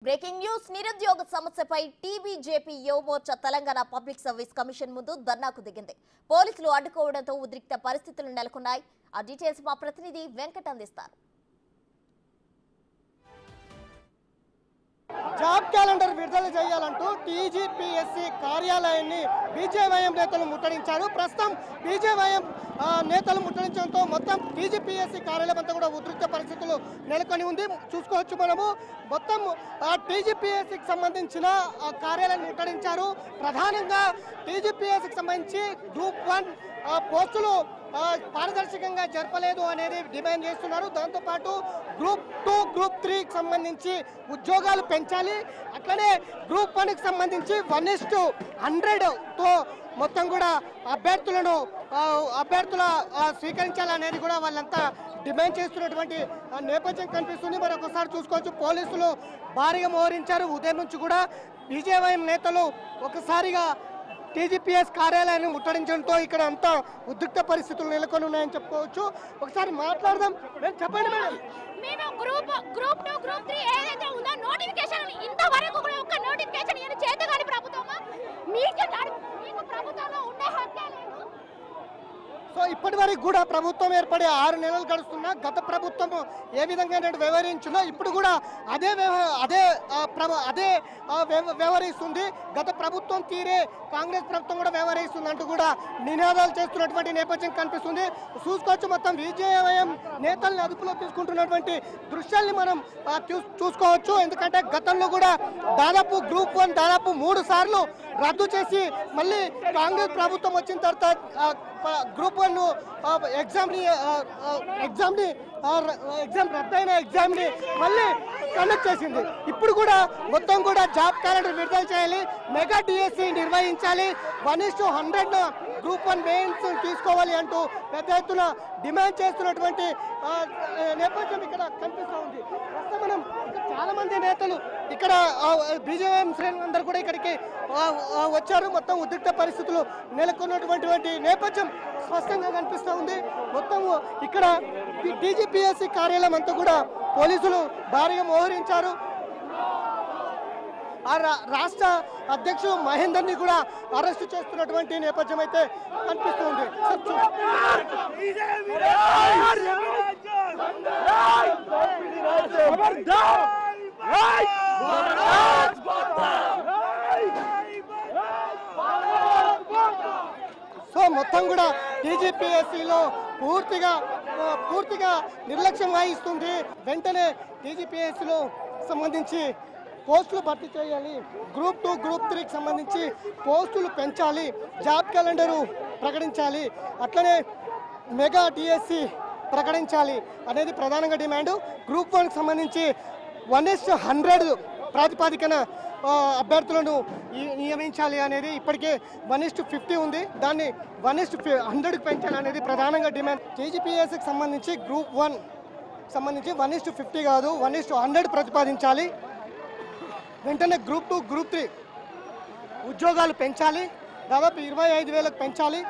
Breaking news నిరుద్యోగ సమస్యపై TBJP Yuva Morcha Telangana public service commission ముందు ధర్నాకు దిగింది. పోలీసులు అడ్డుకోవడంతో ఉద్రిక్త పరిస్థితులు నెలకొన్నాయి. ఆ డీటెయిల్స్ మా ప్రతినిధి వెంకట్ అందిస్తారు. జాబ్ క్యాలెండర్ విడుదల చేయాలంటూ టీజీపీఎస్సీ కార్యాలయాన్ని బీజేవైఎం నేతలు ముట్టడించారు. ప్రస్తుతం బీజేవైఎం నేతలు ముట్టడించడంతో మొత్తం టీజీపీఎస్సీ కార్యాలయం అంతా కూడా ఉద్రిక్త పరిస్థితులు నెలకొని ఉంది. చూసుకోవచ్చు మనము మొత్తం టీజీపీఎస్సీకి సంబంధించిన కార్యాలయాన్ని ముట్టడించారు. ప్రధానంగా టీజీపీఎస్సీకి సంబంధించి గ్రూప్ 1 పోస్టులు పారదర్శకంగా జరపలేదు అనేది డిమాండ్ చేస్తున్నారు. దాంతోపాటు గ్రూప్ 2, గ్రూప్ 3కి సంబంధించి ఉద్యోగాలు పెంచాలి. అట్లనే గ్రూప్ 1కి సంబంధించి 1:100తో మొత్తం కూడా అభ్యర్థుల స్వీకరించాలనేది కూడా వాళ్ళంతా డిమాండ్ చేస్తున్నటువంటి నేపథ్యం కనిపిస్తుంది. మరొకసారి చూసుకోవచ్చు, పోలీసులు భారీగా మోహరించారు. ఉదయం నుంచి కూడా బీజేవైఎం నేతలు ఒకసారిగా టీజీపీఎస్ కార్యాలయాన్ని ముట్టడించడంతో ఇక్కడ అంతా ఉద్రిక్త పరిస్థితులు నెలకొని ఉన్నాయని చెప్పుకోవచ్చు. ఒకసారి మాట్లాడదాం. చెప్పండి మేడం. మేము గ్రూప్ 2, గ్రూప్ 3 ఏదైతే ఉందో నోటిఫికేషన్ ఇంతవరకు కూడా ఒక్క నోటిఫికేషన్ ఏమైనా చేతగాని ప్రభుత్వమా? మీకు ప్రభుత్వంలో ఉండే హక్కే లేదు. సో ఇప్పటి వరకు కూడా ప్రభుత్వం ఏర్పడి 6 నెలలు గడుస్తున్నా గత ప్రభుత్వం ఏ విధంగా వ్యవహరించిందో ఇప్పుడు కూడా అదే వ్యవహరిస్తుంది. గత ప్రభుత్వం తీరే కాంగ్రెస్ ప్రభుత్వం కూడా వ్యవహరిస్తుంది అంటూ కూడా నినాదాలు చేస్తున్నటువంటి నేపథ్యం కనిపిస్తుంది. చూసుకోవచ్చు, మొత్తం బీజేవైఎం నేతల్ని అదుపులో తీసుకుంటున్నటువంటి దృశ్యాల్ని మనం చూసుకోవచ్చు. ఎందుకంటే గతంలో కూడా దాదాపు గ్రూప్ 1 దాదాపు 3 సార్లు రద్దు చేసి మళ్ళీ కాంగ్రెస్ ప్రభుత్వం వచ్చిన తర్వాత గ్రూప్ 1 ఎగ్జామ్ రద్దయిన ఎగ్జామ్ని మళ్ళీ కండక్ట్ చేసింది. ఇప్పుడు కూడా మొత్తం కూడా జాబ్ క్యాలెండర్ విడుదల చేయాలి, మెగా డిఎస్సి నిర్వహించాలి, 1:100 గ్రూప్ 1 మెయిన్స్ తీసుకోవాలి అంటూ పెద్ద ఎత్తున డిమాండ్ చేస్తున్నటువంటి నేపథ్యం ఇక్కడ కనిపిస్తూ ఉంది. ప్రస్తుతం మనం చాలా మంది నేతలు ఇక్కడ బీజేవైఎం శ్రేణులందరూ కూడా ఇక్కడికి వచ్చారు. మొత్తం ఉద్రిక్త పరిస్థితులు నెలకొన్నటువంటి నేపథ్యం స్పష్టంగా కనిపిస్తూ ఉంది. మొత్తం ఇక్కడ టీజీపీఎస్సీ కార్యాలయం అంతా కూడా పోలీసులు భారీగా మోహరించారు. రాష్ట్ర అధ్యక్షుడు మహేందర్ని కూడా అరెస్టు చేస్తున్నటువంటి నేపథ్యం అయితే కనిపిస్తుంది. సో మొత్తం కూడా టీజీపీఎస్సీలో పూర్తిగా నిర్లక్ష్యం వహిస్తుంది. వెంటనే టీజీపీఎస్సీలో సంబంధించి పోస్టులు భర్తీ చేయాలి, గ్రూప్ 2, గ్రూప్ 3కి సంబంధించి పోస్టులు పెంచాలి, జాబ్ క్యాలెండరు ప్రకటించాలి, అట్లనే మెగా డిఎస్సి ప్రకటించాలి అనేది ప్రధానంగా డిమాండు. గ్రూప్ 1కి సంబంధించి 1:100 ప్రాతిపాదికన అభ్యర్థులను నియమించాలి అనేది ఇప్పటికే 1:50 ఉంది. దాన్ని 1:100కి పెంచాలనేది ప్రధానంగా డిమాండ్. టీజీపీఎస్సీకి సంబంధించి గ్రూప్ 1 సంబంధించి 1:50 కాదు 1:100 ప్రతిపాదించాలి. వెంటనే గ్రూప్ 2, గ్రూప్ 3 ఉద్యోగాలు పెంచాలి, దాదాపు 25,000కు పెంచాలి.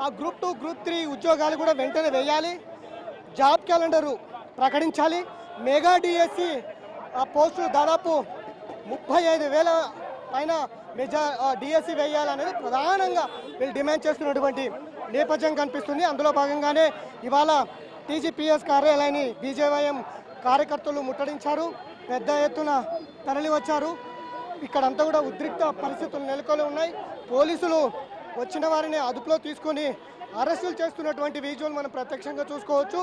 ఆ గ్రూప్ 2, గ్రూప్ 3 ఉద్యోగాలు కూడా వెంటనే వేయాలి, జాబ్ క్యాలెండరు ప్రకటించాలి, మెగా డిఎస్సి పోస్టులు దాదాపు 35,000 పైన డిఎస్సి వేయాలనేది ప్రధానంగా వీళ్ళు డిమాండ్ చేస్తున్నటువంటి నేపథ్యం కనిపిస్తుంది. అందులో భాగంగానే ఇవాళ టీజీపీఎస్ కార్యాలయాన్ని బీజేవైఎం కార్యకర్తలు ముట్టడించారు, పెద్ద ఎత్తున తరలి వచ్చారు. ఇక్కడంతా కూడా ఉద్రిక్త పరిస్థితులు నెలకొని ఉన్నాయి. పోలీసులు వచ్చిన వారిని అదుపులో తీసుకొని అరెస్టులు చేస్తున్నటువంటి విజువల్ మనం ప్రత్యక్షంగా చూసుకోవచ్చు.